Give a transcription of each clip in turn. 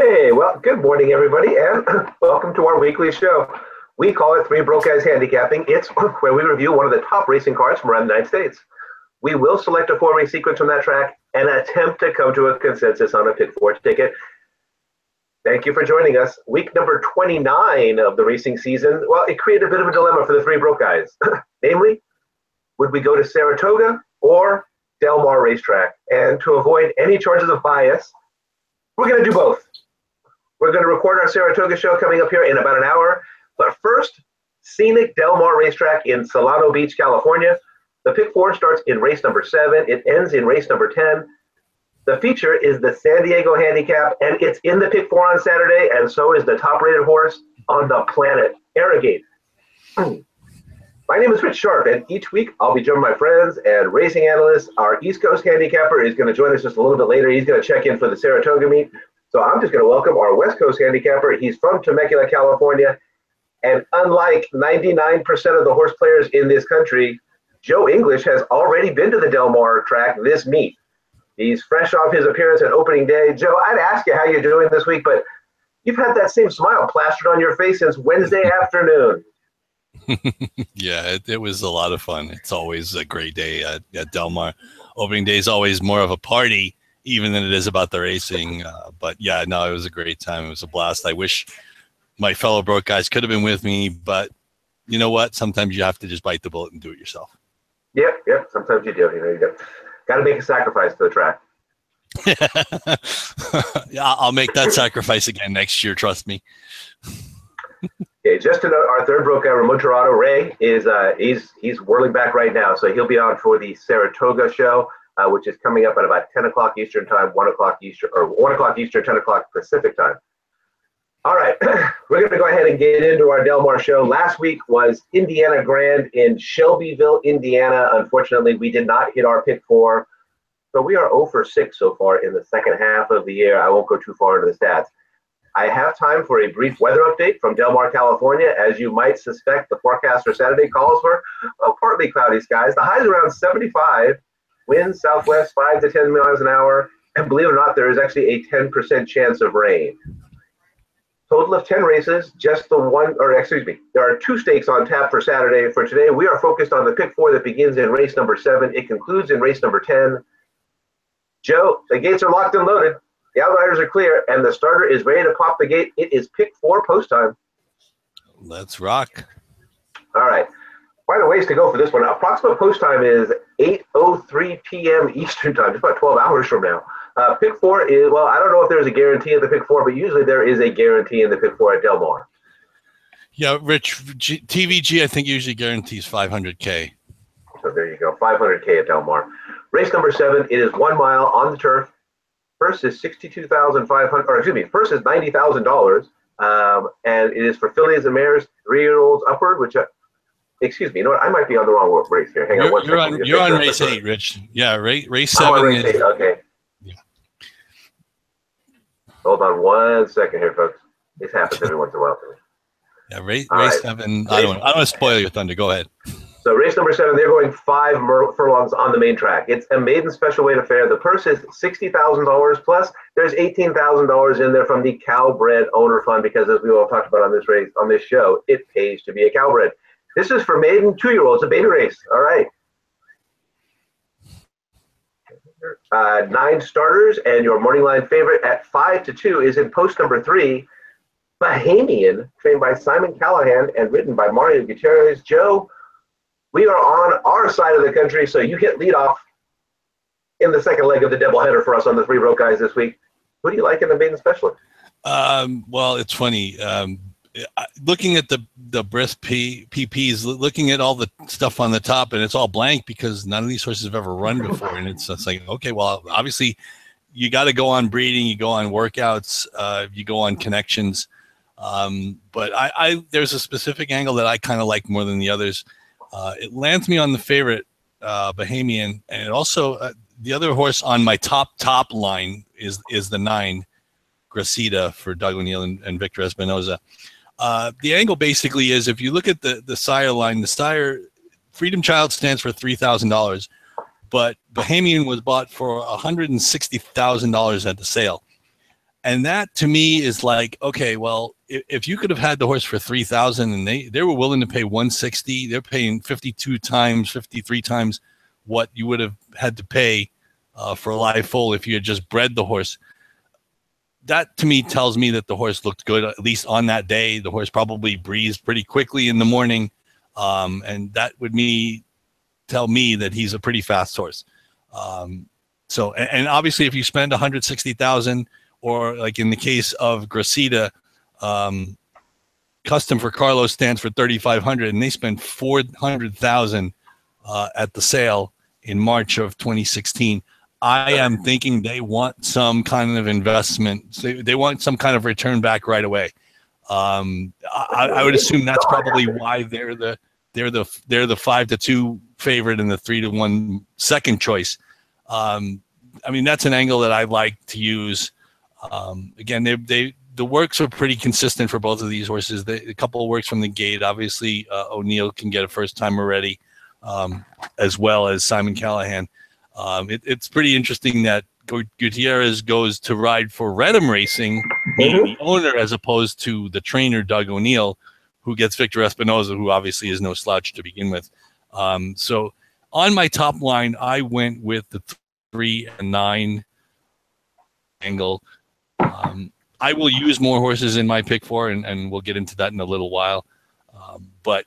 Hey, well, good morning, everybody, and welcome to our weekly show. We call it Three Broke Guys Handicapping. It's where we review one of the top racing cars from around the United States. We will select a four-race sequence from that track and attempt to come to a consensus on a pick four ticket. Thank you for joining us. Week number 29 of the racing season, well, it created a bit of a dilemma for the Three Broke Guys. Namely, would we go to Saratoga or Del Mar Racetrack? And to avoid any charges of bias, we're going to do both. We're going to record our Saratoga show coming up here in about an hour. But first, scenic Del Mar Racetrack in Solano Beach, California. The pick four starts in race number 7. It ends in race number 10. The feature is the San Diego Handicap, and it's in the pick four on Saturday, and so is the top-rated horse on the planet, Arrogate. My name is Rich Sharp, and each week I'll be joined by my friends and racing analysts. Our East Coast handicapper is going to join us just a little bit later. He's going to check in for the Saratoga meet. So I'm just going to welcome our West Coast handicapper. He's from Temecula, California. And unlike 99% of the horse players in this country, Joe English has already been to the Del Mar track this meet. He's fresh off his appearance at opening day. Joe, I'd ask you how you're doing this week, but you've had that same smile plastered on your face since Wednesday afternoon. Yeah, it was a lot of fun. It's always a great day at Del Mar. Opening day is always more of a party even than it is about the racing. But yeah, no, it was a great time. It was a blast. I wish my fellow broke guys could have been with me, but you know what? Sometimes you have to just bite the bullet and do it yourself. Yep. Sometimes you do. You do. Got to make a sacrifice for the track. Yeah, I'll make that sacrifice again next year. Trust me. Okay, just to note, our third broke guy, Ramon Tirado, Ray, is he's whirling back right now, so he'll be on for the Saratoga show, which is coming up at about 10 o'clock Eastern time, 1 o'clock Eastern, or 1 o'clock Eastern, 10 o'clock Pacific time. All right, we're going to go ahead and get into our Del Mar show. Last week was Indiana Grand in Shelbyville, Indiana. Unfortunately, we did not hit our pick four, so we are 0 for 6 so far in the second half of the year. I won't go too far into the stats. I have time for a brief weather update from Del Mar, California. As you might suspect, the forecast for Saturday calls for partly cloudy skies. The high's around 75, winds southwest 5 to 10 miles an hour, and believe it or not, there is actually a 10% chance of rain. Total of 10 races, just the one, or excuse me, there are 2 stakes on tap for Saturday. For today, we are focused on the pick four that begins in race number 7. It concludes in race number 10. Joe, the gates are locked and loaded. The outriders are clear, and the starter is ready to pop the gate. It is pick four post time. Let's rock. All right. Quite a ways to go for this one. Approximate post time is 8:03 p.m. Eastern time, just about 12 hours from now. Pick four is, well, I don't know if there's a guarantee at the pick four, but usually there is a guarantee in the pick four at Del Mar. Yeah, Rich, TVG, I think, usually guarantees $500K. So there you go, $500K at Del Mar. Race number 7, it is 1 mile on the turf. First is $62,500, or excuse me, first is $90,000, and it is for fillies and mares, 3-year-olds upward, which, excuse me, you know what, I might be on the wrong race here. Hang on one second. You're on race 8, Rich. Yeah, race 7. I'm on race 8, okay. Yeah. Hold on one second here, folks. This happens every once in a while for me. Yeah, race 7. I don't want to spoil your thunder. Go ahead. So race number 7, they're going 5 furlongs on the main track. It's a maiden special weight affair. The purse is $60,000 plus. There's $18,000 in there from the Cowbred Owner Fund because, as we all talked about on this race, on this show, it pays to be a Cowbred. This is for maiden 2-year-olds, a baby race. All right. 9 starters, and your morning line favorite at 5-2 is in post number 3, Bahamian, trained by Simon Callahan and ridden by Mario Gutierrez. Joe, we are on our side of the country, so you get lead off in the second leg of the doubleheader for us on the Three Broke Guys this week. Who do you like in the maiden special? Well, it's funny. Looking at the breast PPs, looking at all the stuff on the top, and it's all blank because none of these horses have ever run before. And it's like, okay, well, obviously you got to go on breeding, you go on workouts, you go on connections. But there's a specific angle that I kind of like more than the others. It lands me on the favorite, Bahamian, and it also the other horse on my top line is the 9, Gracida, for Doug O'Neill and Victor Espinoza. The angle basically is, if you look at the sire line, the sire Freedom Child stands for $3,000, but Bahamian was bought for $160,000 at the sale. And that to me is like, okay, well, if you could have had the horse for 3,000 and they were willing to pay 160, they're paying 52 times, 53 times what you would have had to pay for a live foal if you had just bred the horse. That to me tells me that the horse looked good, at least on that day. The horse probably breezed pretty quickly in the morning. And that would tell me that he's a pretty fast horse. So, and obviously if you spend 160,000, or like in the case of Gracita, custom for Carlos stands for 3,500, and they spent 400,000 at the sale in March of 2016. I am thinking they want some kind of investment. They want some kind of return back right away. I would assume that's probably why they're the 5-2 favorite and the 3-1 second choice. I mean, that's an angle that I like to use. Again, the works are pretty consistent for both of these horses. A couple of works from the gate. Obviously, O'Neill can get a first time already, as well as Simon Callahan. It's pretty interesting that Gutierrez goes to ride for Redham Racing, being the owner, as opposed to the trainer, Doug O'Neill, who gets Victor Espinoza, who obviously is no slouch to begin with. So on my top line, I went with the 3 and 9 angle. I will use more horses in my pick 4, and we'll get into that in a little while. But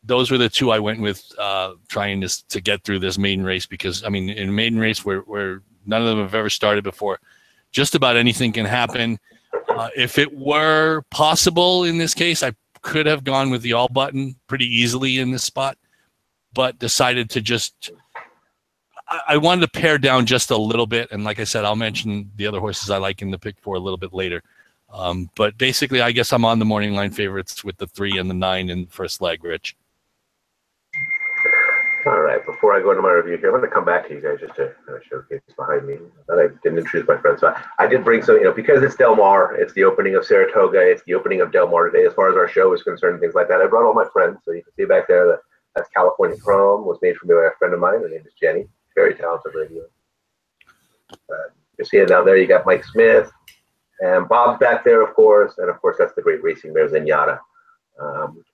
those were the two I went with, trying to get through this maiden race, because, I mean, in a maiden race where none of them have ever started before, just about anything can happen. If it were possible in this case, I could have gone with the all button pretty easily in this spot, but decided to just, I wanted to pare down just a little bit. And like I said, I'll mention the other horses I like in the pick 4 a little bit later. But basically, I guess I'm on the morning line favorites with the 3 and the 9 in first leg, Rich. All right, before I go into my review here, I'm going to come back to you guys just to showcase behind me. That I didn't introduce my friends. So I did bring some, because it's Del Mar, it's the opening of Saratoga, it's the opening of Del Mar today, as far as our show is concerned, things like that. I brought all my friends, so you can see back there that's California Chrome, was made for me by a friend of mine. Her name is Jenny, very talented radio. You see it down there, you got Mike Smith, and Bob's back there, of course, and of course that's the great racing bear, Zenyatta.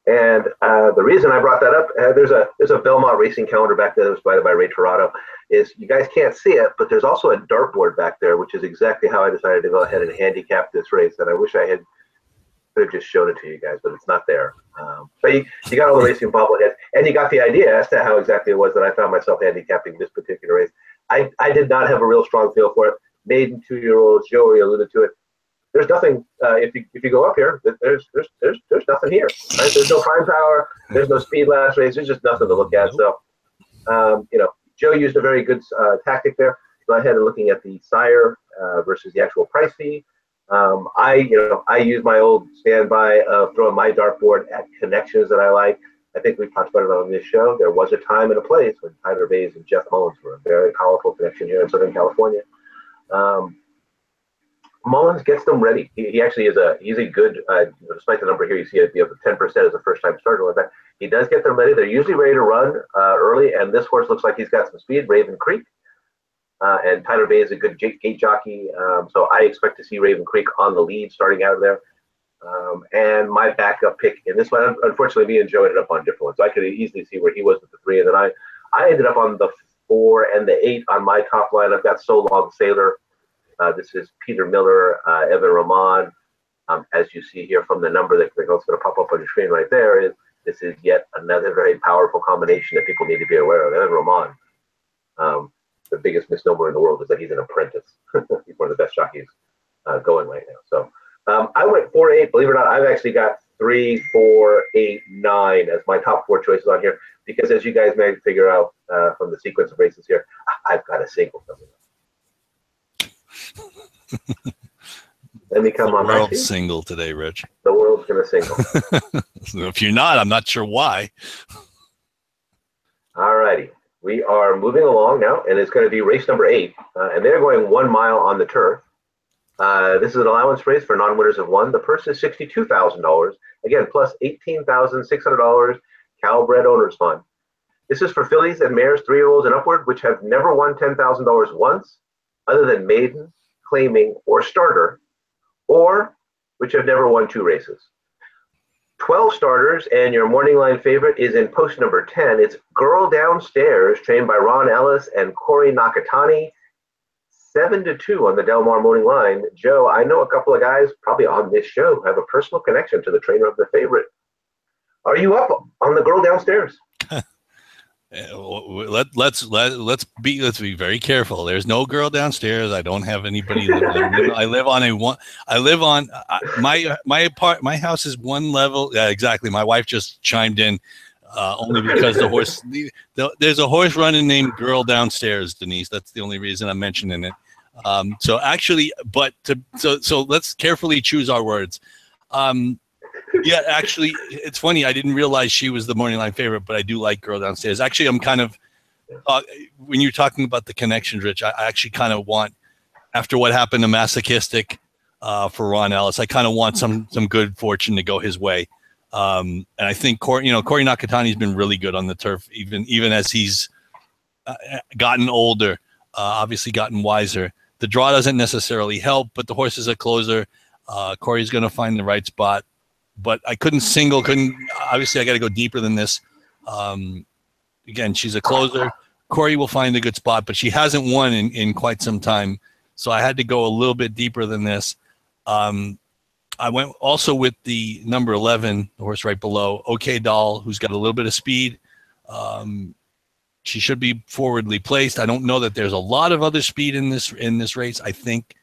And the reason I brought that up, there's a Belmont racing calendar back there that was provided by Ray Torado. Is you guys can't see it, but there's also a dartboard back there, which is exactly how I decided to go ahead and handicap this race. And I wish I could have just shown it to you guys, but it's not there. So you got all the racing bobbleheads, and you got the idea as to how exactly it was that I found myself handicapping this particular race. I did not have a real strong feel for it. Maiden 2-year-olds, Joey alluded to it. There's nothing. If you go up here, there's nothing here. Right? There's no prime power. There's no speed last race. There's just nothing to look at. So, Joe used a very good tactic there. Go ahead and looking at the sire versus the actual price fee. I use my old standby of throwing my dartboard at connections that I like. I think we've talked about it on this show. There was a time and a place when Tyler Bays and Jeff Mullins were a very powerful connection here in Southern California. Mullins gets them ready. He actually he's a good, despite the number here, you see it, 10% as a first-time starter like that. He does get them ready. They're usually ready to run early, and this horse looks like he's got some speed, Raven Creek. And Tyler Bay is a good gate jockey, so I expect to see Raven Creek on the lead starting out of there. And my backup pick in this one, unfortunately, me and Joe ended up on different ones. So I could easily see where he was with the 3, and then I ended up on the 4 and the 8 on my top line. I've got So Long Sailor. This is Peter Miller, Evan Roman. As you see here from the number that's going to pop up on your screen right there, this is yet another very powerful combination that people need to be aware of. Evan Roman, the biggest misnomer in the world is that he's an apprentice. He's one of the best jockeys going right now. So I went 4-8. Believe it or not, I've actually got 3, 4, 8, 9 as my top 4 choices on here, because as you guys may figure out from the sequence of races here, I've got a single coming up. Let me come on. The world's single today, Rich. The world's gonna single. So if you're not, I'm not sure why. All righty, we are moving along now, and it's going to be race number 8, and they're going 1 mile on the turf. This is an allowance race for non-winners of 1. The purse is $62,000. Again, plus $18,600 Calbred Owners Fund. This is for fillies and mares, 3-year-olds and upward, which have never won $10,000 once, other than maiden, claiming, or starter, or which have never won 2 races. 12 starters, and your morning line favorite is in post number 10. It's Girl Downstairs, trained by Ron Ellis and Corey Nakatani. 7-2 on the Del Mar morning line. Joe, I know a couple of guys probably on this show who have a personal connection to the trainer of the favorite. Are you up on the Girl Downstairs? Let's be very careful. There's no girl downstairs. I don't have anybody. I live on my house is one level. Yeah, exactly. My wife just chimed in only because there's a horse running named Girl Downstairs, Denise. That's the only reason I'm mentioning it. So let's carefully choose our words. Yeah, actually, it's funny. I didn't realize she was the morning line favorite, but I do like Girl Downstairs. Actually, I'm kind of when you're talking about the connections, Rich, I actually kind of want, after what happened to Masochistic for Ron Ellis, I kind of want some good fortune to go his way. And I think Corey Nakatani's been really good on the turf, even as he's gotten older, obviously gotten wiser. The draw doesn't necessarily help, but the horse is a closer. Corey's going to find the right spot. But I obviously I got to go deeper than this. Again, she's a closer. Corey will find a good spot, but she hasn't won in quite some time. So I had to go a little bit deeper than this. I went also with the number 11, the horse right below, OK Doll, who's got a little bit of speed. She should be forwardly placed. I don't know that there's a lot of other speed in this race. I think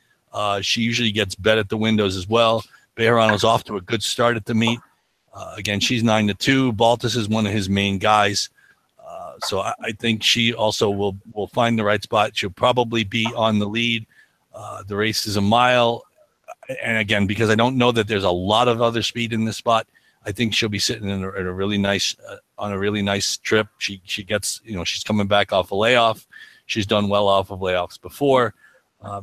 she usually gets bet at the windows as well. Bejarano's off to a good start at the meet. Again, she's 9-2. Baltus is one of his main guys. So I think she also will find the right spot. She'll probably be on the lead. The race is a mile. And again, because I don't know that there's a lot of other speed in this spot, I think she'll be sitting in a really nice on a really nice trip. She gets, she's coming back off a layoff. She's done well off of layoffs before.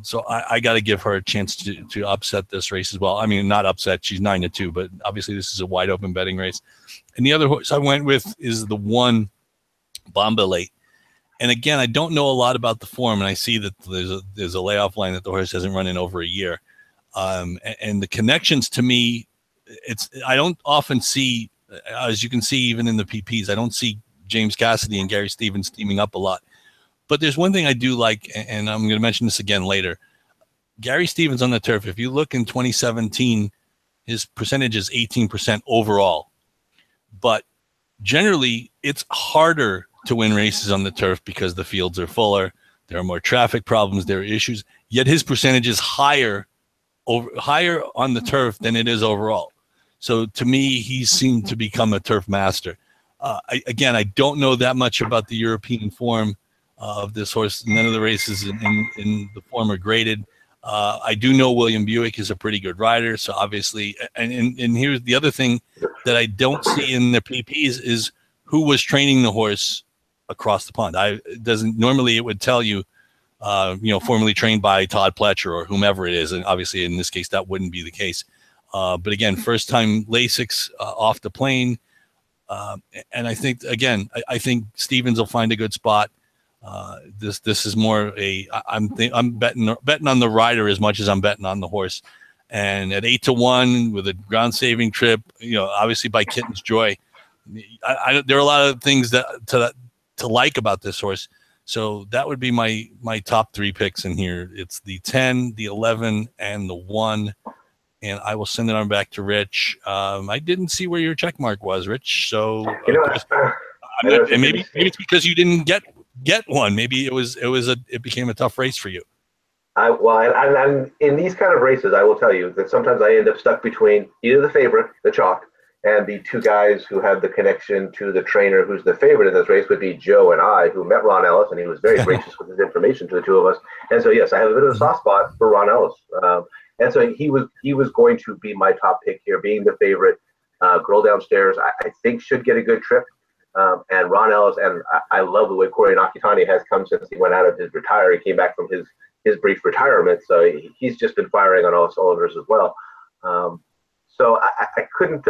So I got to give her a chance to upset this race as well. I mean, not upset. She's 9-2, but obviously this is a wide open betting race. And the other horse I went with is the 1 Bomba Late. And again, I don't know a lot about the form, and I see that there's a layoff line that the horse hasn't run in over a year. And the connections to me, I don't often see, as you can see even in the PPs, I don't see James Cassidy and Gary Stevens teaming up a lot. But there's one thing I do like, and I'm going to mention this again later. Gary Stevens on the turf, if you look in 2017, his percentage is 18% overall. But generally, it's harder to win races on the turf because the fields are fuller. There are more traffic problems. There are issues. Yet his percentage is higher on the turf than it is overall. So to me, he seemed to become a turf master. I don't know that much about the European form of this horse. None of the races in the form are graded. I do know William Buick is a pretty good rider. So obviously, and here's the other thing that I don't see in the PPs is who was training the horse across the pond. Normally it would tell you, formerly trained by Todd Pletcher or whomever it is. And obviously in this case, that wouldn't be the case. But again, first time Lasix off the plane. And I think, again, I think Stevens will find a good spot. This is more I'm betting on the rider as much as I'm betting on the horse. And at 8-1 with a ground saving trip, obviously by Kitten's Joy, there are a lot of things to like about this horse. So that would be my top 3 picks in here. It's the 10, the 11, and the 1. And I will send it on back to Rich. I didn't see where your check mark was, Rich. So and maybe it's because you didn't get one. Maybe it became a tough race for you. I'm in these kind of races, I will tell you that sometimes I end up stuck between either the favorite, the chalk, and the 2 guys who have the connection to the trainer who's the favorite in this race would be Joe and I, who met Ron Ellis, and he was very gracious with his information to the 2 of us. And so, yes, I have a bit of a soft spot for Ron Ellis. And so he was going to be my top pick here, being the favorite. Girl Downstairs, I think, should get a good trip. And Ron Ellis, and I love the way Corey Nakatani has come since he went out of his retire. He came back from his brief retirement, so he's just been firing on all cylinders as well. So I couldn't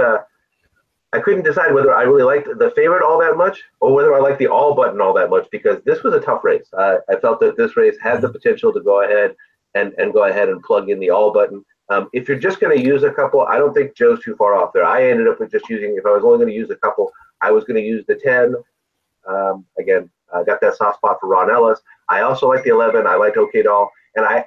decide whether I really liked the favorite all that much or whether I liked the all button all that much, because this was a tough race. I felt that this race had the potential to go ahead and plug in the all button. If you're just going to use a couple, I don't think Joe's too far off there. I ended up with just using, if I was only going to use a couple, I was going to use the 10. Again, I got that soft spot for Ron Ellis. I also like the 11. I liked OK Doll. And I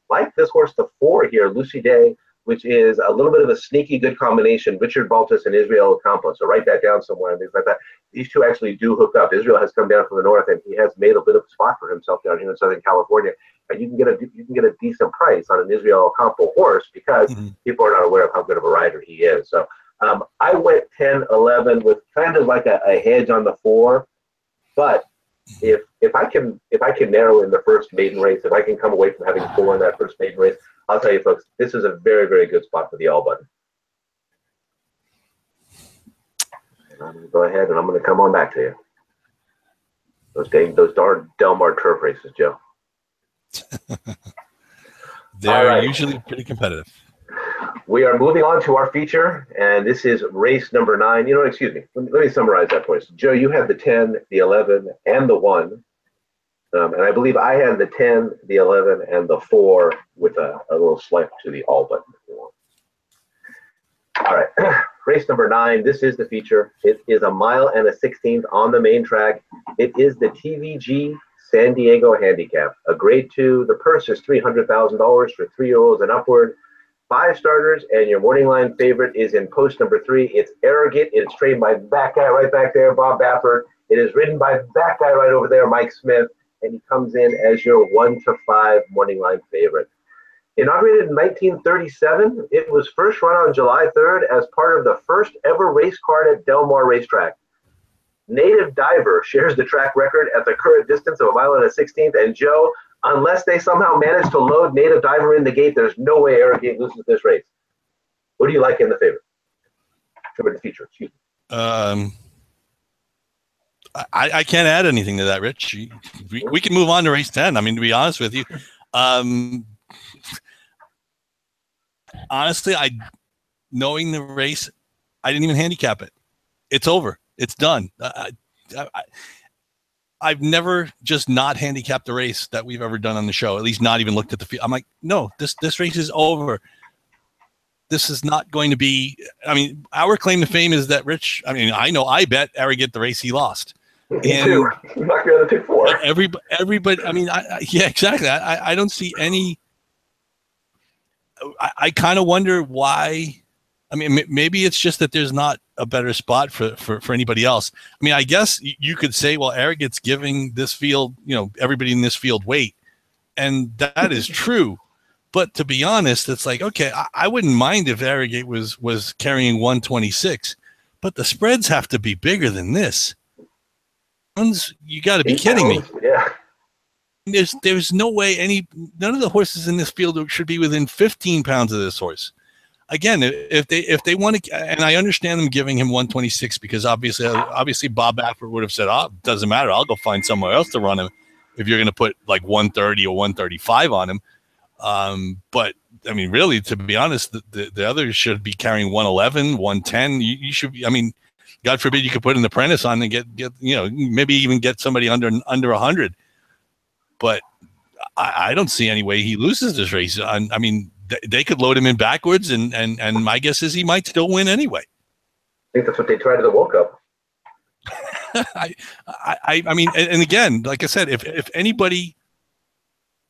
like this horse, the 4 here, Lucy Day, which is a little bit of a sneaky good combination. Richard Baltus and Israel Ocampo. So write that down somewhere and things like that. These two actually do hook up. Israel has come down from the north, and he has made a bit of a spot for himself down here in Southern California. And you can get a decent price on an Israel Ocampo horse because people are not aware of how good of a rider he is. So I went 10, 11 with kind of like a hedge on the 4. But if I can narrow in the first maiden race, if I can come away from having 4 in that first maiden race, I'll tell you folks, this is a very, very good spot for the all button. And I'm going to go ahead and I'm going to come on back to you. Those darn Del Mar turf races, Joe. They're usually pretty competitive. We are moving on to our feature, and this is race number 9. You know, excuse me. Let me summarize that for you. So, Joe, you had the 10, the 11, and the 1. And I believe I had the 10, the 11, and the 4 with a little swipe to the all button. All right, race number 9. This is the feature. It is 1 mile and a 16th on the main track. It is the TVG San Diego Handicap, a grade 2. The purse is $300,000 for 3-year-olds and upward. 5 starters, and your morning line favorite is in post number 3. It's Arrogate. It's trained by that guy right back there, Bob Baffert. It is ridden by that guy right over there, Mike Smith, and he comes in as your 1 to 5 morning line favorite. Inaugurated in 1937, it was first run on July 3rd as part of the first ever race card at Del Mar Racetrack. Native Diver shares the track record at the current distance of 1 mile and a 16th, and Joe, unless they somehow manage to load Native Diver in the gate, there's no way Arrogate loses this race. What do you like in the favorite? The feature, excuse me. I can't add anything to that, Rich. We can move on to race 10. I mean, to be honest with you, honestly, knowing the race, I didn't even handicap it. It's over. It's done. I've never just not handicapped the race that we've ever done on the show, at least not even looked at the field. I'm like, no, this race is over. This is not going to be, I mean, our claim to fame is that Rich, I mean, I know I bet Arrogate the race he lost. Me too. I'm not going to pick 4. Everybody, I mean, yeah, exactly. I don't see any, I kind of wonder why. I mean, maybe it's just that there's not a better spot for anybody else. I mean, I guess you could say, well, Arrogate's giving this field, you know, everybody in this field weight. And that is true. But to be honest, it's like, okay, I wouldn't mind if Arrogate was carrying 126, but the spreads have to be bigger than this. You got to be kidding me. Yeah. There's no way none of the horses in this field should be within 15 pounds of this horse. Again, if they want to, and I understand them giving him 126 because obviously Bob Baffert would have said, "Oh, it doesn't matter. I'll go find somewhere else to run him." If you're going to put like 130 or 135 on him, but I mean, really, to be honest, the others should be carrying 111, 110. You should be. I mean, God forbid you could put an apprentice on and get you know, maybe even get somebody under 100. But I don't see any way he loses this race. I mean, they could load him in backwards, and my guess is he might still win anyway. I think that's what they tried at the World Cup. I mean, and again, like I said, if anybody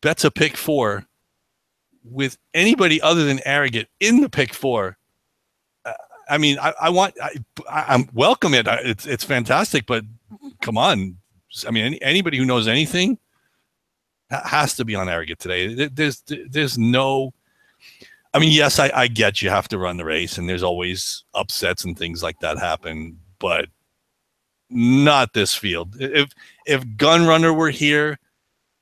bets a pick 4 with anybody other than Arrogate in the pick 4, I mean, I'm welcome it. It's fantastic, but come on. I mean, anybody who knows anything has to be on Arrogate today. There's no. I mean, yes, I get you have to run the race, and there's always upsets and things like that happen, but not this field. If Gunrunner were here,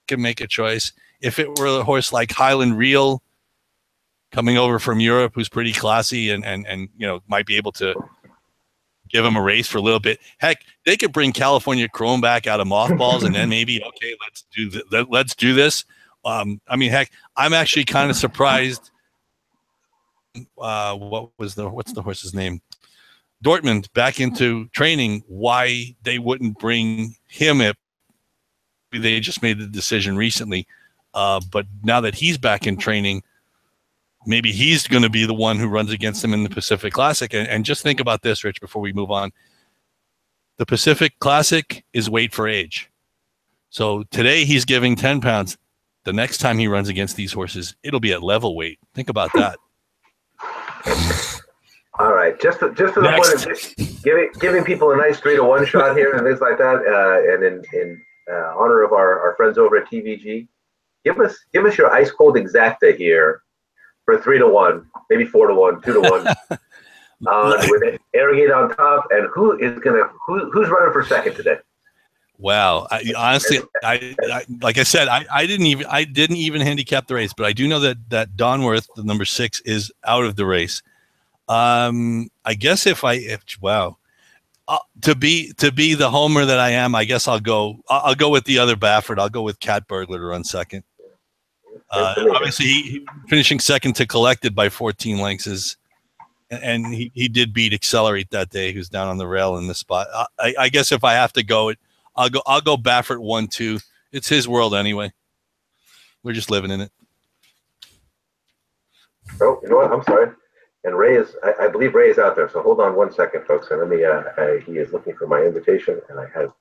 could make a choice. If it were a horse like Highland Real coming over from Europe, who's pretty classy and you know, might be able to give him a race for a little bit. Heck, they could bring California Chrome back out of mothballs, and then maybe, okay, let's do this. I mean, heck, I'm actually kind of surprised. What's the horse's name? Dortmund back into training. Why they wouldn't bring him up? They just made the decision recently, but now that he's back in training, maybe he's going to be the one who runs against him in the Pacific Classic. And just think about this, Rich, before we move on. The Pacific Classic is weight for age. So today he's giving 10 pounds. The next time he runs against these horses, it'll be at level weight. Think about that. All right, just for the point of giving people a nice 3-to-1 shot here and things like that, and in honor of our friends over at TVG, give us your ice cold exacta here for 3-to-1, maybe 4-to-1, 2-to-1, with Arrogate on top, and who's running for second today? Wow, honestly, like I said, I didn't even handicap the race, but I do know that Donworth, the number 6, is out of the race. I guess to be the homer that I am, I guess I'll go with the other Baffert. I'll go with Cat Burglar to run second. Obviously, he finishing second to Collected by 14 lengths and he did beat Accelerate that day, who's down on the rail in this spot. I guess if I have to go, I'll go Baffert 1-2. It's his world anyway. We're just living in it. Oh, you know what? I'm sorry. And Ray is, I believe Ray is out there. So hold on one second, folks. And let me, he is looking for my invitation, and I have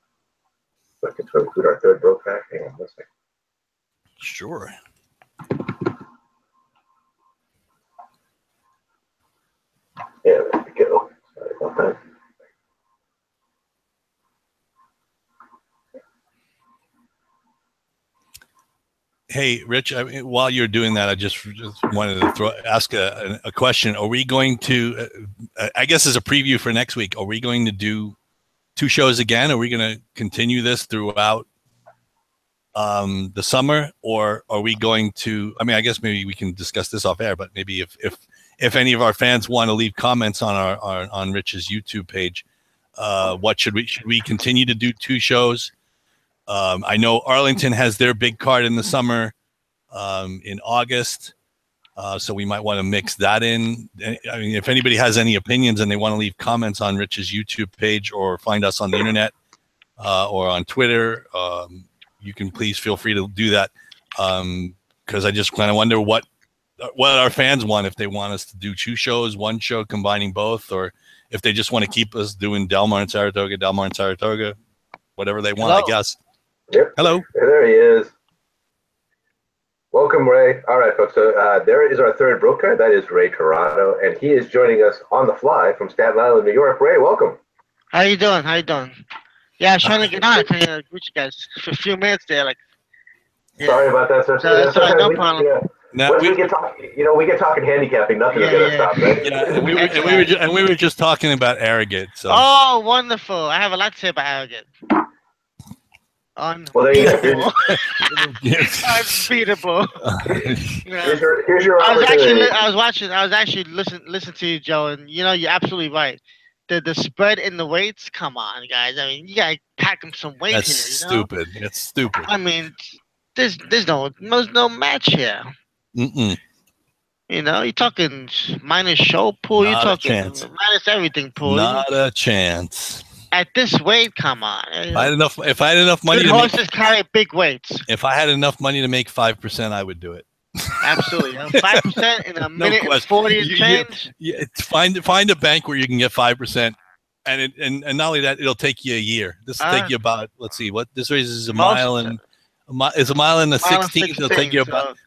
looking to include our third broke pack. Hang on one second. Sure. Yeah, there we go. Sorry about that. Hey, Rich, while you're doing that, I just wanted to ask a question. Are we going to, I guess as a preview for next week, are we going to do 2 shows again? Are we going to continue this throughout the summer? Or are we going to, I mean, I guess maybe we can discuss this off air, but maybe if any of our fans want to leave comments on on Rich's YouTube page, what should we continue to do 2 shows? I know Arlington has their big card in the summer in August, so we might want to mix that in. I mean, if anybody has any opinions and they want to leave comments on Rich's YouTube page or find us on the internet or on Twitter, you can please feel free to do that, because I just kind of wonder what our fans want, if they want us to do 2 shows, 1 show combining both, or if they just want to keep us doing Del Mar and Saratoga, whatever they want. Hello. I guess. Yep. Hello. There he is. Welcome, Ray. All right, folks. So there is our third broker. That is Ray Toronto, and he is joining us on the fly from Staten Island, New York. Ray, welcome. How you doing? Yeah, I was trying to get on. Trying to greet you guys for a few minutes there. Yeah. Sorry about that, sir. That's all right, no problem. Now, we get talking handicapping. Nothing is gonna stop, right? Yeah, and we were just talking about Arrogate. So. Oh, wonderful! I have a lot to say about Arrogate. Well, there you go. Unbeatable. Here's your opportunity. I was actually listening to you, Joe, and you're absolutely right. The spread in the weights. Come on, guys. I mean, you gotta pack them some weight. That's stupid. It's stupid. I mean, there's no match here. Mm-mm. You're talking minus show pool. You're talking minus everything pool. Not a chance. At this weight, come on. If I had enough money good horses carry big weights. If I had enough money to make 5%, I would do it. Absolutely, 5% in a minute and 40 and change. Find a bank where you can get 5%, and not only that, it'll take you a year. This will take you about, let's see, what this race is a mile and. It's a mile and a 16th. It'll take you about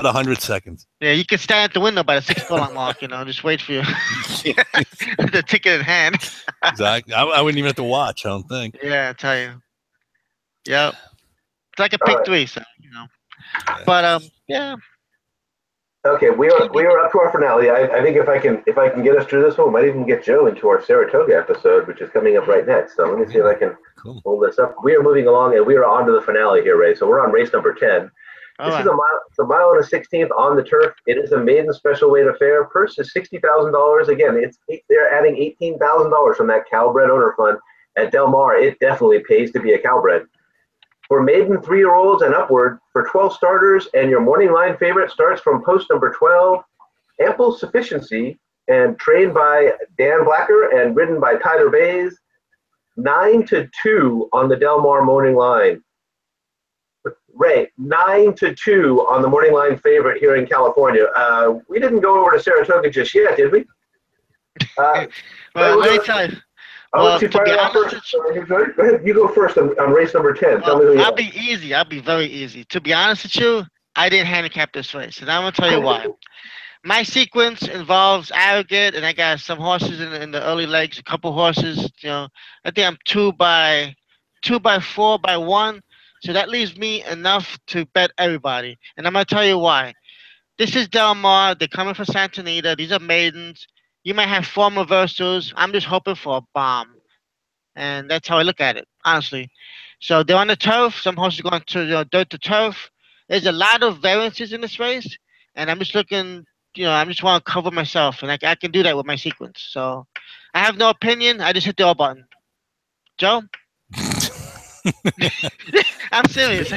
100 seconds. Yeah, you can stand at the window by the 6 furlong mark. Just wait for you. The ticket in hand. Exactly. I wouldn't even have to watch. I don't think. Yeah, I tell you. Yep. It's like a pick 3, so But yeah. Okay, we are up to our finale. I think if I can get us through this one, we might even get Joe into our Saratoga episode, which is coming up right next. So let me see if I can hold this up. We are moving along, and we are on to the finale here, Ray. So we're on race number 10. This is a mile and a 16th on the turf. It is a maiden special weight affair. Purse is $60,000. Again, they're adding $18,000 from that Calbred owner fund at Del Mar. It definitely pays to be a Calbred. For maiden 3-year-olds and upward, for 12 starters, and your morning line favorite starts from post number 12, Ample Sufficiency, and trained by Dan Blacker and ridden by Tyler Bays, 9-2 on the Del Mar morning line. Ray, 9-2 on the morning line favorite here in California. We didn't go over to Saratoga just yet, did we? Well, Ray, let me tell you. I'll Well, let you to fire be it off honest, first. Go ahead. You go first on race number 10. Tell me who you I'll are. be easy. I'll be very easy. To be honest with you, I didn't handicap this race, and I'm gonna tell you why. My sequence involves Arrogate, and I got some horses in the early legs, a couple horses. I think I'm 2x4x1, so that leaves me enough to bet everybody. And I'm gonna tell you why. This is Del Mar. They're coming from Santa Anita. These are maidens. You might have four reversals. I'm just hoping for a bomb, and that's how I look at it, honestly. So they're on the turf. Some horses are going to dirt to turf. There's a lot of variances in this race, and I'm just looking. I just want to cover myself, and I can do that with my sequence. So I have no opinion. I just hit the all button. Joe, I'm serious.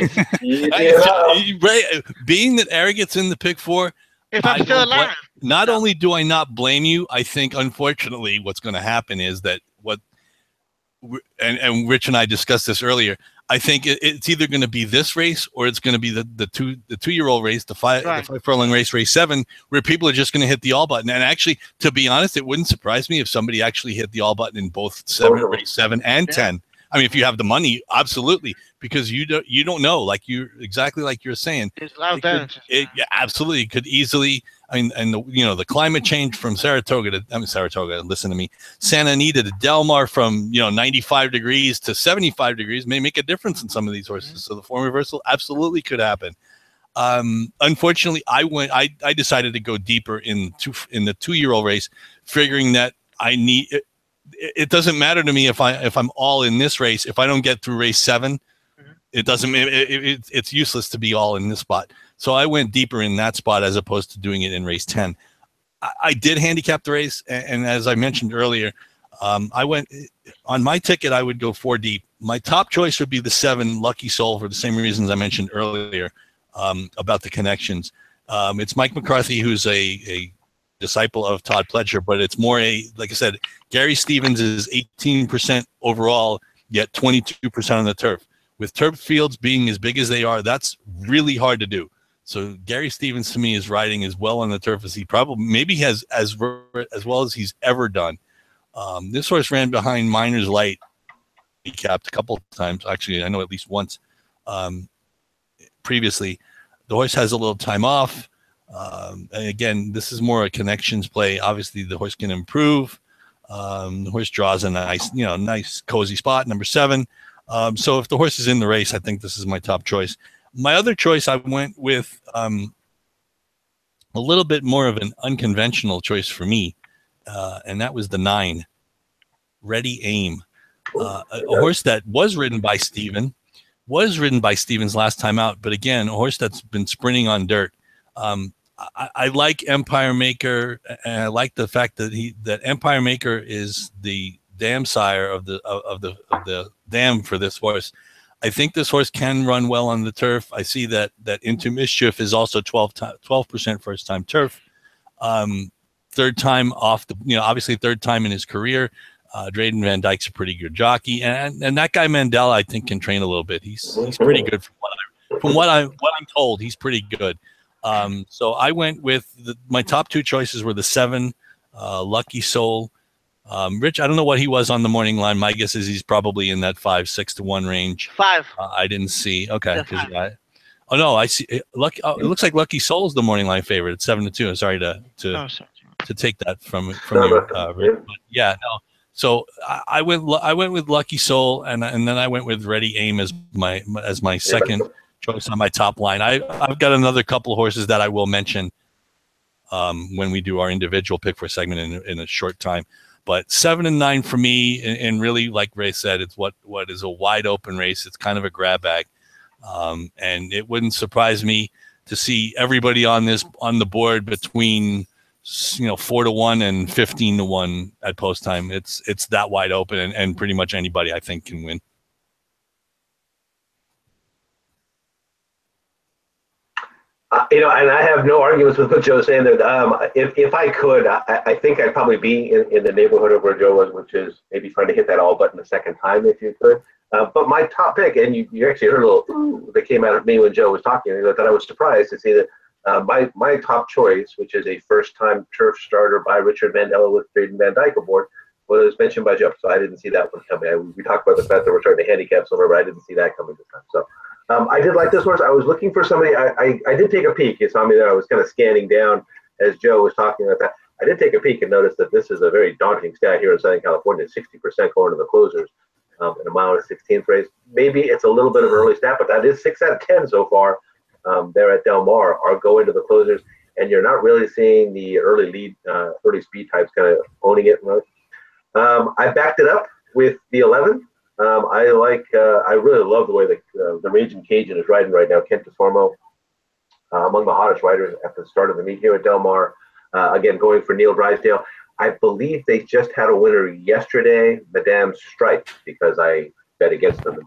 Being that Arrogate's in the pick four, If I'm still alive. Not only do I not blame you, I think unfortunately what's going to happen is that and Rich and I discussed this earlier. I think it's either going to be this race or it's going to be the 2-year-old race, the five furlong race 7, where people are just going to hit the all button. And actually, to be honest, it wouldn't surprise me if somebody actually hit the all button in both race 7 and 10. I mean, if you have the money, absolutely, because you don't know, like you exactly like you're saying. There's a lot of variances. Absolutely could easily. I mean, and the climate change from Saratoga, listen to me, Santa Anita to Del Mar from 95 degrees to 75 degrees may make a difference in some of these horses. Mm-hmm. So the form reversal absolutely could happen. Unfortunately, I decided to go deeper in the 2-year-old race, figuring that I need. It doesn't matter to me if I'm all in this race. If I don't get through race 7, it doesn't. It's useless to be all in this spot. So I went deeper in that spot as opposed to doing it in race 10. I did handicap the race, and as I mentioned earlier, I went on my ticket. I would go 4 deep. My top choice would be the 7 Lucky Soul for the same reasons I mentioned earlier about the connections. It's Mike McCarthy, who's a disciple of Todd Pletcher, but it's more like I said, Gary Stevens is 18% overall, yet 22% on the turf. With turf fields being as big as they are, that's really hard to do. So Gary Stevens to me is riding as well on the turf as he maybe has as well as he's ever done. This horse ran behind Miner's Light, capped a couple of times. Actually, I know at least once previously. The horse has a little time off. And again, this is more a connections play. Obviously, the horse can improve. The horse draws a nice cozy spot, number 7. So if the horse is in the race, I think this is my top choice. My other choice, I went with a little bit more of an unconventional choice for me, and that was the 9, Ready Aim, a horse that was ridden by Stevens last time out, but again, a horse that's been sprinting on dirt. I like Empire Maker, and I like the fact that Empire Maker is the dam sire of the dam for this horse. I think this horse can run well on the turf. I see that Into Mischief is also 12% first time turf. Third time off obviously third time in his career. Drayden Van Dyke's a pretty good jockey, and that guy Mandela I think can train a little bit. He's pretty good from what I'm told. He's pretty good. So I went with my top 2 choices were the 7 Lucky Soul. Rich, I don't know what he was on the morning line. My guess is he's probably in that 5-6 to 1 range. 5. I didn't see. Okay. Oh no, I see. It looks like Lucky Soul's the morning line favorite at 7-2. I'm sorry to take that from you, Rich. But yeah, no. So I went with Lucky Soul, and then I went with Ready Aim as my second choice on my top line. I've got another couple of horses that I will mention when we do our individual pick for segment in a short time. But 7 and 9 for me, and really, like Ray said, it's what is a wide open race. It's kind of a grab bag, and it wouldn't surprise me to see everybody on the board between 4-1 and 15-1 at post time. It's that wide open, and pretty much anybody I think can win. And I have no arguments with what Joe's saying there. If I could, I think I'd probably be in the neighborhood of where Joe was, which is maybe trying to hit that all button the second time if you could. But my top pick, and you actually heard a little ooh that came out of me when Joe was talking, that I was surprised to see that my top choice, which is a first-time turf starter by Richard Mandela with Braden Van Dyke aboard, was mentioned by Joe. So I didn't see that one coming. We talked about the fact that we're starting to handicap silver, but I didn't see that coming this time. So. I did like this horse. I was looking for somebody. I did take a peek. You saw me there. I was kind of scanning down as Joe was talking about that. I did take a peek and noticed that this is a very daunting stat here in Southern California. 60% going to the closers in a mile and a 16th race. Maybe it's a little bit of an early stat, but that is 6 out of 10 so far there at Del Mar are going to the closers, and you're not really seeing the early lead, early speed types kind of owning it. I backed it up with the 11. I really love the way the Raging Cajun is riding right now. Kent DeSormo, among the hottest riders at the start of the meet here at Del Mar. Again, going for Neil Drysdale. I believe they just had a winner yesterday, Madame Stripe, because I bet against them.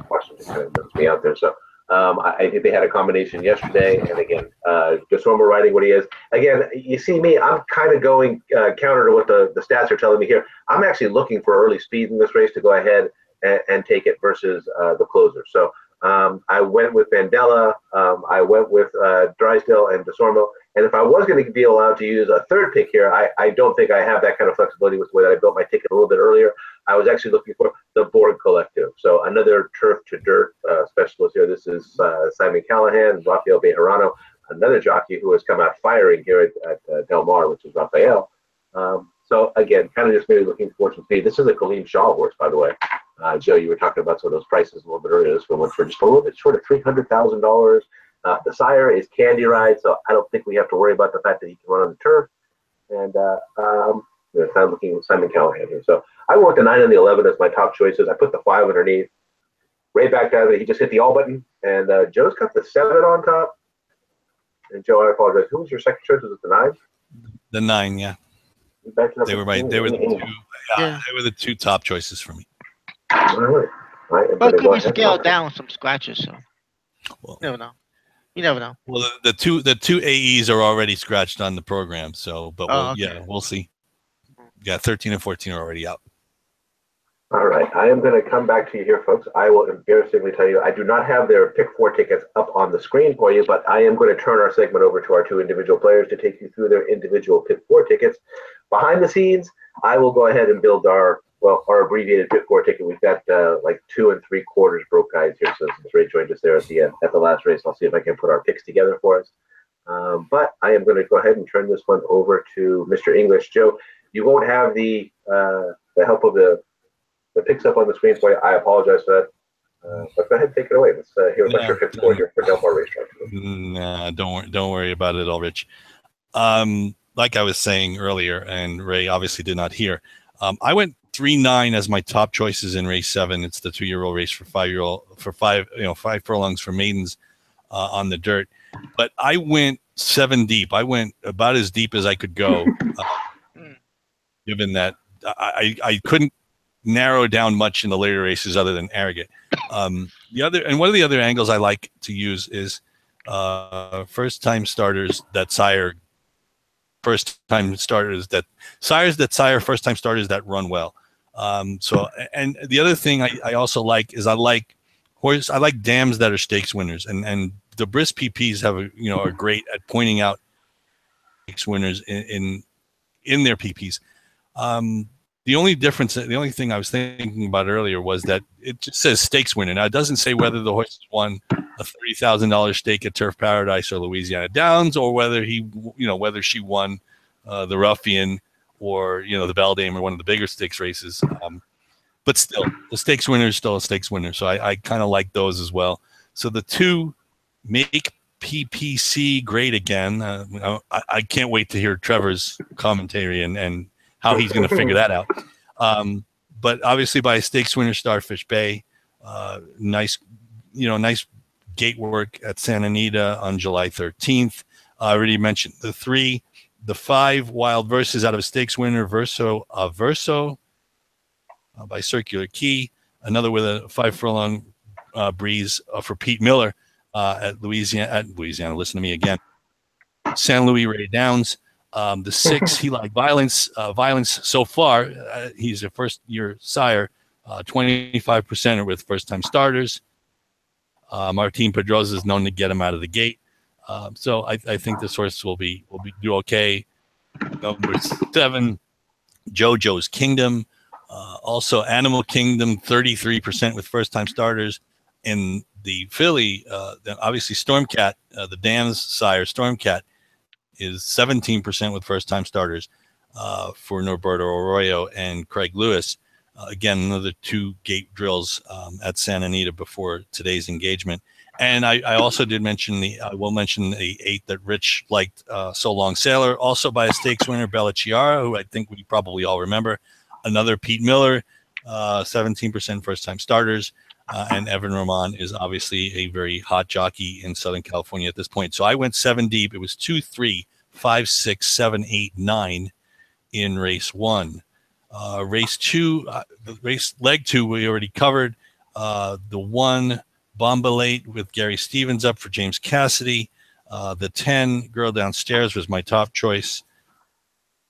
Washington kind of knows me out there. So I think they had a combination yesterday. And again, DeSormo riding what he is. Again, you see me, I'm kind of going counter to what the stats are telling me here. I'm actually looking for early speed in this race to go ahead and take it versus the closer. So I went with Mandela, I went with Drysdale and DeSormo. And if I was going to be allowed to use a third pick here, I don't think I have that kind of flexibility with the way that I built my ticket a little bit earlier. I was actually looking for the Borg Collective. So another turf to dirt specialist here. This is Simon Callahan, Rafael Bejarano, another jockey who has come out firing here at Del Mar, which is Rafael. So again, kind of just maybe looking for some speed. This is a Kaleem Shaw horse, by the way. Joe, you were talking about some of those prices a little bit earlier. This one went for just a little bit short of $300,000. The sire is Candy Ride, so I don't think we have to worry about the fact that he can run on the turf. And kind of looking at Simon Callahan here. So I went with the 9 and the 11 as my top choices. I put the 5 underneath. Ray backed out of it. He just hit the all button. And Joe's got the 7 on top. And Joe, I apologize. Who was your second choice? Was it the 9? The 9, yeah. They were the two top choices for me. All right. But it could be scaled down with some scratches, so well, you never know. You never know. Well, the two AEs are already scratched on the program, so yeah, we'll see. Yeah, 13 and 14 are already out. All right. I am going to come back to you here, folks. I will embarrassingly tell you, I do not have their pick 4 tickets up on the screen for you, but I am going to turn our segment over to our 2 individual players to take you through their individual pick 4 tickets. Behind the scenes, I will go ahead and build our abbreviated pick 4 ticket. We've got like 2 3/4 broke guys here. So since Ray joined us there at the last race, I'll see if I can put our picks together for us. But I am going to go ahead and turn this one over to Mr. English. Joe, you won't have the help of the picks up on the screen for you. I apologize for that. But go ahead and take it away. Let's hear about your pick 4 here for Del Mar Racetrack. Nah, don't worry about it all, Rich. Like I was saying earlier, and Ray obviously did not hear, I went 3-9 as my top choices in race 7. It's the 2-year-old race for 5 furlongs for maidens on the dirt. But I went 7 deep. I went about as deep as I could go, given that I couldn't narrow down much in the later races other than Arrogate. One of the other angles I like to use is first-time starters that sire first-time starters that sire first-time starters that run well. So, and the other thing I also like is I like dams that are stakes winners, and the Brisk PPs are great at pointing out stakes winners in their PPs. The only thing I was thinking about earlier was that it just says stakes winner. Now it doesn't say whether the horse won a $30,000 stake at Turf Paradise or Louisiana Downs, or whether whether she won the Ruffian or the Beldame or one of the bigger stakes races. But still, the stakes winner is still a stakes winner. So I kind of like those as well. So the 2 make PPC great again. I can't wait to hear Trevor's commentary and how he's going to figure that out. But obviously by a stakes winner, Starfish Bay, nice gate work at Santa Anita on July 13th. I already mentioned the 3, the 5 Wild Verses out of a stakes winner, Verso by Circular Key, another with a 5 furlong breeze for Pete Miller. at Louisiana. Listen to me again. San Luis Ray Downs. The 6, he liked Violence. Violence so far, he's a first-year sire. 25% with first-time starters. Martin Pedroza is known to get him out of the gate. So I think this horse will do okay. Number 7, JoJo's Kingdom. Also, Animal Kingdom, 33% with first-time starters. And the filly, obviously Stormcat, the Dan's sire Stormcat, is 17% with first-time starters for Norberto Arroyo and Craig Lewis. Again, another 2 gate drills at Santa Anita before today's engagement. And I also did mention I will mention the 8 that Rich liked, So Long Sailor, also by a stakes winner, Bella Chiara, who I think we probably all remember. Another Pete Miller, 17% first-time starters. And Evan Roman is obviously a very hot jockey in Southern California at this point. So I went 7 deep. It was 2, 3, 5, 6, 7, 8, 9 in race 1. Race 2, leg 2, we already covered. The 1, Bombalate with Gary Stevens up for James Cassidy. The 10, Girl Downstairs, was my top choice.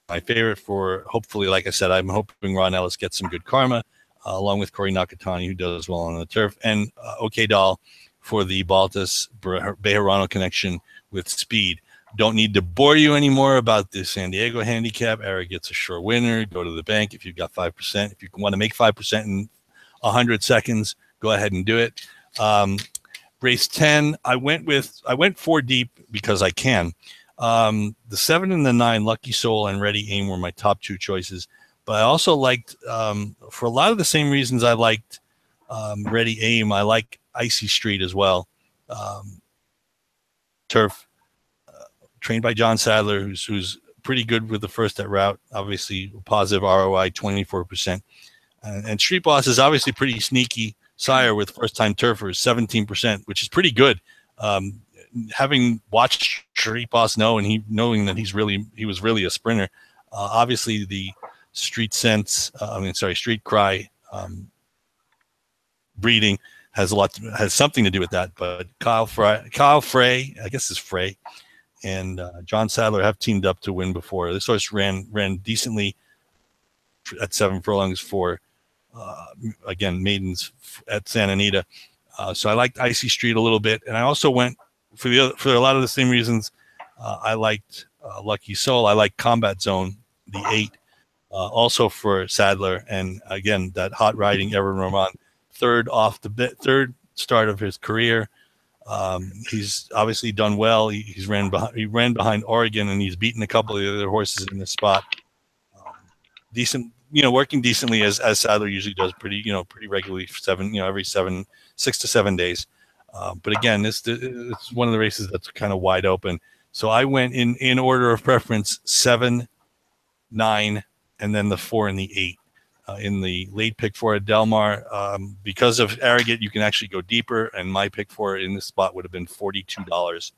My favorite for, hopefully, like I said, I'm hoping Ron Ellis gets some good karma, along with Corey Nakatani, who does well on the turf, and OK Doll for the Baltas Bejarano connection with speed. Don't need to bore you anymore about the San Diego handicap. Arrogate's a sure winner. Go to the bank if you've got 5%. If you want to make 5% in 100 seconds, go ahead and do it. Race 10, I went 4 deep because I can. The 7 and the 9, Lucky Soul and Ready Aim, were my top 2 choices. But I also liked, for a lot of the same reasons I liked Ready Aim, I like Icy Street as well. Turf, trained by John Sadler, who's pretty good with the first at route. Obviously, positive ROI, 24%. And Street Boss is obviously pretty sneaky sire with first-time turfers, 17%, which is pretty good. Having watched Street Boss knowing that he was really a sprinter. Obviously, the Street Cry breeding has something to do with that. But Kyle Frey, I guess is Frey, and John Sadler have teamed up to win before. This horse ran decently at 7 furlongs for again maidens at Santa Anita. So I liked Icy Street a little bit, and I also went for a lot of the same reasons. I liked Lucky Soul. I like Combat Zone, the 8, also for Sadler, and again that hot riding Evan Roman, third start of his career. He's obviously done well. He ran behind Oregon, and he's beaten a couple of the other horses in this spot. Decent, working decently as Sadler usually does, pretty regularly for every 6 to 7 days. But again, it's one of the races that's kind of wide open. So I went in order of preference: 7, 9, and then the 4 and the 8. In the late pick 4 at Del Mar, because of Arrogate, you can actually go deeper, and my pick 4 in this spot would have been $42.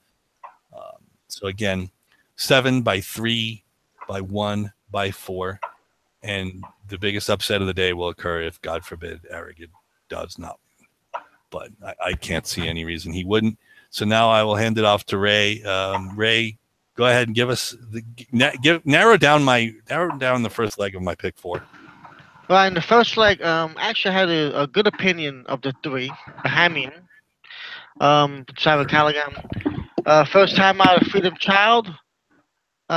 So again, 7 by 3, by 1, by 4, and the biggest upset of the day will occur if, God forbid, Arrogate does not win. But I can't see any reason he wouldn't. So now I will hand it off to Ray. Ray, go ahead and give us narrow down the first leg of my pick 4. Well, in the first leg, actually I had a good opinion of the 3, Bahamian, Simon Callaghan. First time out of Freedom Child.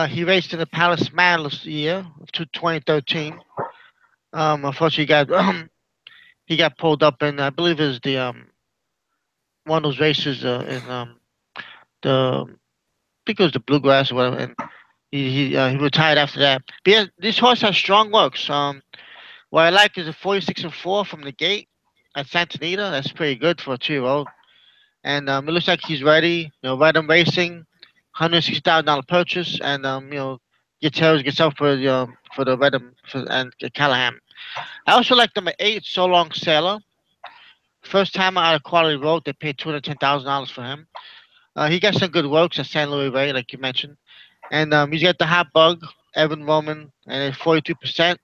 He raced in the Palace Man last year, 2013. Unfortunately, he got pulled up in, I believe it was the one of those races in I think it was the Bluegrass or whatever, and he retired after that. But yeah, this horse has strong works. What I like is a 46-4 from the gate at Santa Anita. That's pretty good for a 2-year-old. And it looks like he's ready. Redham Racing, $160,000 purchase, and gets up for the Redham and Callahan. I also like number 8, So Long Sailor. First time out of Quality Road, they paid $210,000 for him. He got some good works at San Luis Rey, like you mentioned, and he's got the hot bug, Evan Roman, and at 42%.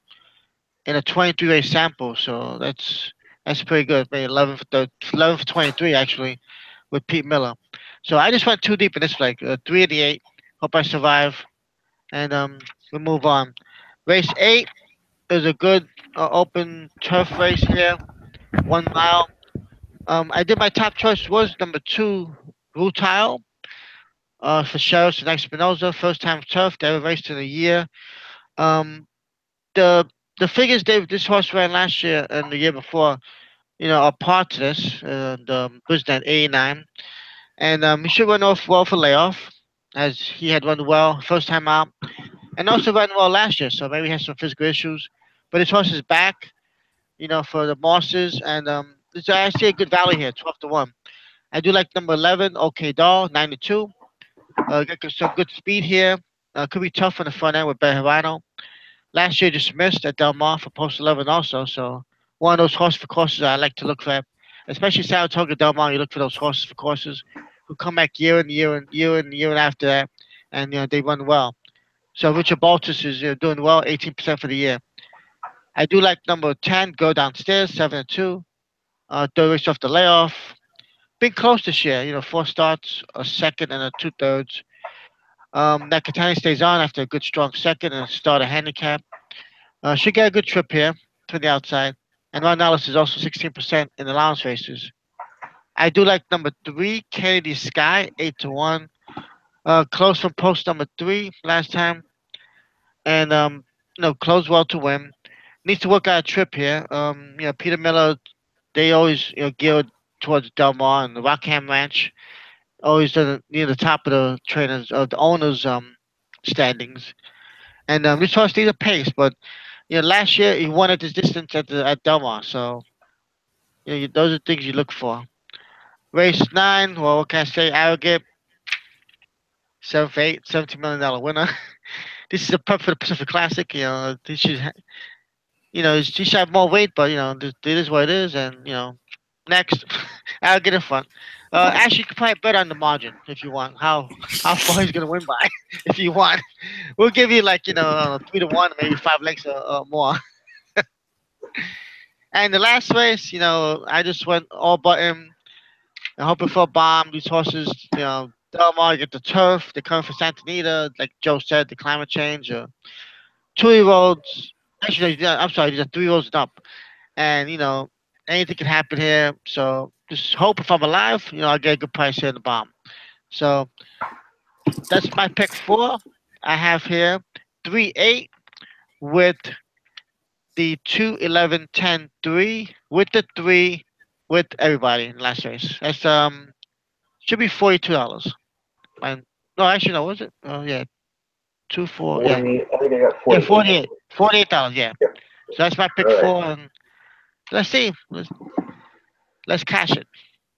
In a 23 race sample, so that's pretty good. Maybe 11 for 23 actually. with Pete Miller. So I just went too deep in this leg. 388. Hope I survive, and we move on. Race 8 is a good open turf race here, 1 mile. I did my top choice was number 2, Rutile, for Sheriff's and Espinoza, first time turf. They ever raced in a year. Um, the figures this horse ran last year and the year before, are part to this. The was at 89, and he should run off well for layoff, as he had run well first time out, and also ran well last year. So maybe he has some physical issues, but his horse is back. For the Mosses, and I see a good value here, 12-1. I do like number 11, OK Doll, 92. Got some good speed here. Could be tough on the front end with Bejarano. Last year dismissed at Del Mar for post 11 also. So one of those horses for courses I like to look for, especially Saratoga Del Mar. You look for those horses for courses who come back year and year and year and year and after that, and they run well. So Richard Baltus is doing well, 18% for the year. I do like number 10, Go Downstairs, 7-2. Third race off the layoff. Been close this year, 4 starts, a second and a 2/3. Nakatani stays on after a good strong second and a start a handicap. Should get a good trip here to the outside. And Ron Ellis is also 16% in allowance races. I do like number 3, Kennedy Sky, 8-1. Close from post number 3 last time. And, close well to win. Needs to work out a trip here. Peter Miller, they always geared towards Del Mar and the Rockham Ranch. Always near the top of the trainers of the owners' standings. And this horse needs a pace, but last year he won at this distance at Del Mar. So those are things you look for. Race 9, well, what can I say? Arrogate, 7 for 8, $17 million winner. This is a prep for the Pacific Classic. This should, she should have more weight, but it is what it is. And next, Arrogate in front. Actually, you could probably bet on the margin if you want. How far he's gonna win by, if you want. We'll give you 3-1, maybe 5 lengths or more. And the last race, I just went all button. I'm hoping for a bomb. These horses, Del Mar get the turf. They're coming for Santa Anita, like Joe said, the climate change. 2-year-olds. Actually, I'm sorry, these are 3-year-olds and up. And anything can happen here. So just hope if I'm alive, I'll get a good price here in the bomb. So that's my pick 4. I have here 3-8 with the 2-11-10-3 with the 3 with everybody in the last race. That's should be $42. No, actually no, was it? Oh yeah, 2-4. Yeah, I think I got 40. yeah, $48. Yeah. Yep. So that's my pick All right. 4, and let's see. Let's cash it.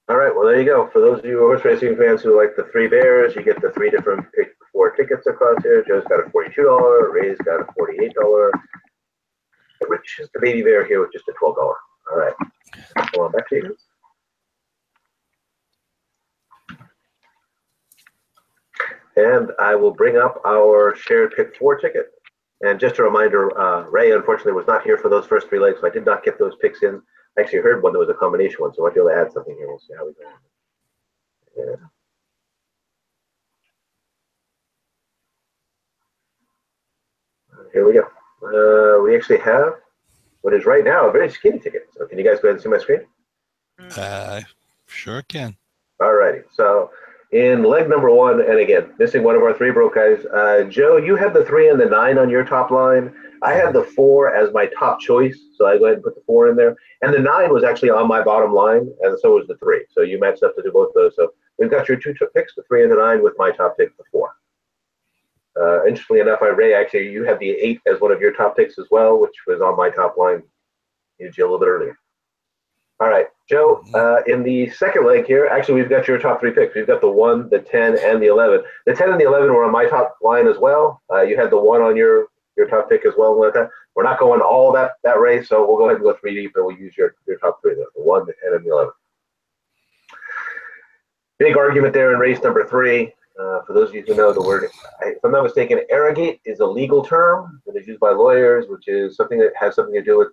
All right, well, there you go. For those of you horse racing fans who like the 3 bears, you get the 3 different pick 4 tickets across here. Joe's got a $42, Ray's got a $48. Rich is the baby bear here with just a $12. All right, go on back to you. And I will bring up our shared pick 4 ticket. And just a reminder, Ray unfortunately was not here for those first 3 legs, so I did not get those picks in. I actually heard one that was a combination one, so I might be able to add something here. We'll see how we go. Yeah. Here we go. We actually have what is right now a very skinny ticket. So can you guys go ahead and see my screen? Sure can. All righty. So in leg number 1, and again, missing one of our 3 broke guys. Joe, you had the 3 and the 9 on your top line. I had the 4 as my top choice, so I go ahead and put the 4 in there. And the 9 was actually on my bottom line, and so was the 3. So you matched up to do both those. So we've got your 2 picks, the 3 and the 9, with my top pick, the 4. Interestingly enough, Ray, actually, you had the 8 as one of your top picks as well, which was on my top line. You did a little bit earlier. All right, Joe, in the second leg here, actually, we've got your top 3 picks. We've got the 1, the 10, and the 11. The 10 and the 11 were on my top line as well. You had the 1 on your top pick as well. We're not going all that race, so we'll go ahead and go 3 deep, and we'll use your top 3, the 1, the 10, and the 11. Big argument there in race number 3. For those of you who know the word, if I'm not mistaken, arrogate is a legal term that is used by lawyers, which is something that has something to do with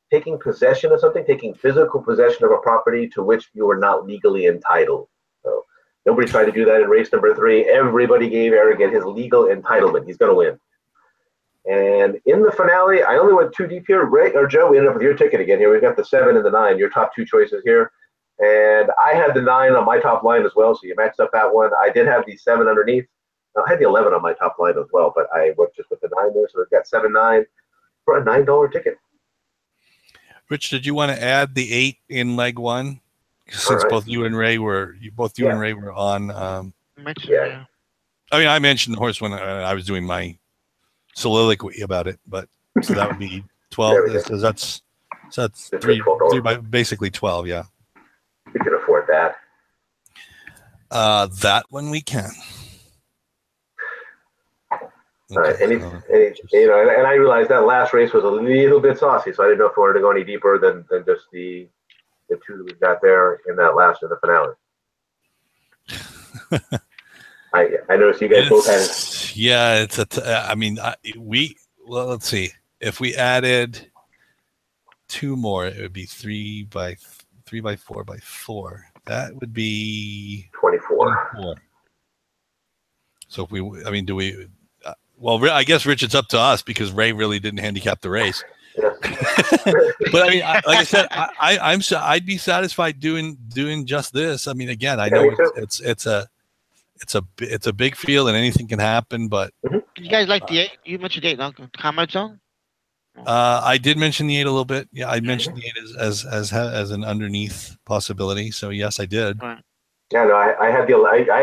taking possession of something, taking physical possession of a property to which you are not legally entitled. So Nobody tried to do that in race number 3. Everybody gave Arrogate his legal entitlement. He's going to win. And in the finale, I only went 2 deep here. Ray or Joe, we ended up with your ticket again here. We've got the 7 and the 9, your top 2 choices here. And I had the 9 on my top line as well, so you matched up that one. I did have the 7 underneath. I had the 11 on my top line as well, but I went just with the 9 there, so we've got 7-9 for a $9 ticket. Rich, did you want to add the 8 in leg 1? Since both you and Ray were on. Yeah. I mean, I mentioned the horse when I was doing my soliloquy about it, but so that would be 12. So that's three by basically 12. Yeah, we can afford that. That one we can. Okay. And I realized that last race was a little bit saucy, so I didn't know if we wanted to go any deeper than just the 2 that we got there in that last of the finale. I noticed you guys both had. Yeah, let's see. If we added 2 more, it would be 3 by 4 by 4. That would be 24. So if do we? Well, I guess Rich, it's up to us because Ray really didn't handicap the race. Yeah. But I mean, like I said, I'd be satisfied doing just this. I mean, again, I know it's a big field and anything can happen, but you guys like the 8? You mentioned 8, no? Combat Zone. I did mention the 8 a little bit. Yeah, I mentioned the 8 as an underneath possibility. So yes, I did. Right. Yeah, no, I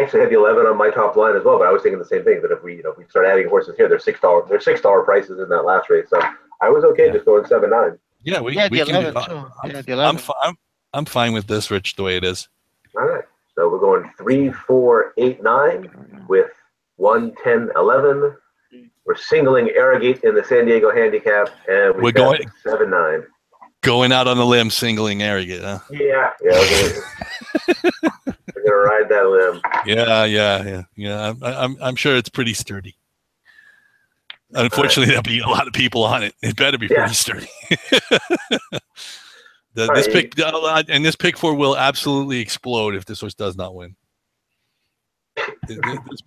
actually had the 11 on my top line as well, but I was thinking the same thing, that if we start adding horses here, they're $6 prices in that last race. So I was okay just going 7-9. Yeah, we the can 11 do, too. I'm fine with this, Rich, the way it is. All right. So we're going 3, 4, 8, 9 with 1, 10, 11. We're singling Arrogate in the San Diego handicap, and we're going 7-9. Going out on the limb, singling Arrogate, huh? Yeah. We're gonna ride that limb. Yeah. I'm sure it's pretty sturdy. Unfortunately, there'll be a lot of people on it. It better be pretty sturdy. This pick 4 will absolutely explode if this horse does not win. This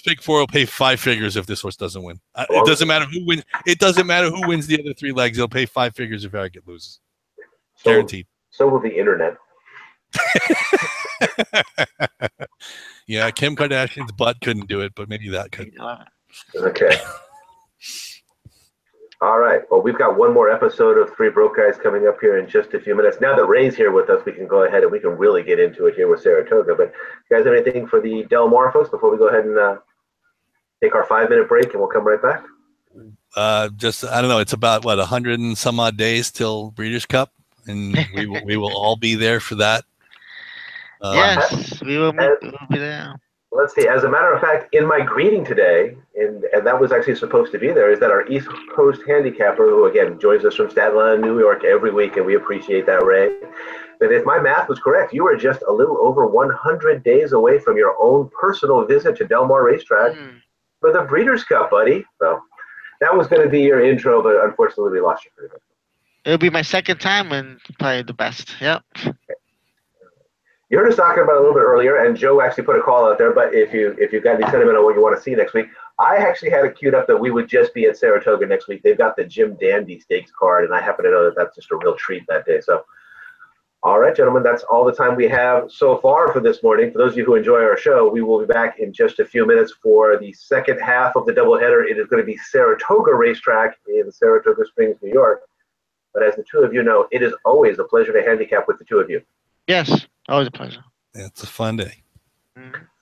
pick 4 will pay 5 figures if this horse doesn't win. It doesn't matter who wins. It doesn't matter who wins the other 3 legs. It'll pay 5 figures if Arrogate loses. Guaranteed. So will the internet. Yeah, Kim Kardashian's butt couldn't do it, but maybe that could. Okay. All right. Well, we've got one more episode of Three Broke Guys coming up here in just a few minutes. Now that Ray's here with us, we can go ahead and we can really get into it here with Saratoga. But you guys have anything for the Del Mar folks before we go ahead and take our 5-minute break and we'll come right back? I don't know. It's about 100 and some odd days till Breeders' Cup, and we will all be there for that. Yes, we will be there. Let's see. As a matter of fact, in my greeting today, and that was actually supposed to be there, is that our East Coast handicapper, who again joins us from Staten Island, New York every week, and we appreciate that, Ray. But if my math was correct, you were just a little over 100 days away from your own personal visit to Del Mar Racetrack for the Breeders' Cup, buddy. So that was going to be your intro, but unfortunately we lost you for it. It'll be my second time and probably the best. Yep. You heard us talking about it a little bit earlier, and Joe actually put a call out there. But if you've got any sentiment on what you want to see next week, I actually had it queued up that we would just be at Saratoga next week. They've got the Jim Dandy Stakes card, and I happen to know that that's just a real treat that day. So, all right, gentlemen, that's all the time we have so far for this morning. For those of you who enjoy our show, we will be back in just a few minutes for the second half of the doubleheader. It is going to be Saratoga Racetrack in Saratoga Springs, New York. But as the two of you know, it is always a pleasure to handicap with the two of you. Yes, always a pleasure. It's a fun day.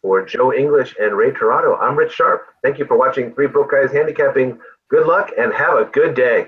For Joe English and Ray Torado, I'm Rich Sharp. Thank you for watching Three Broke Guys Handicapping. Good luck and have a good day.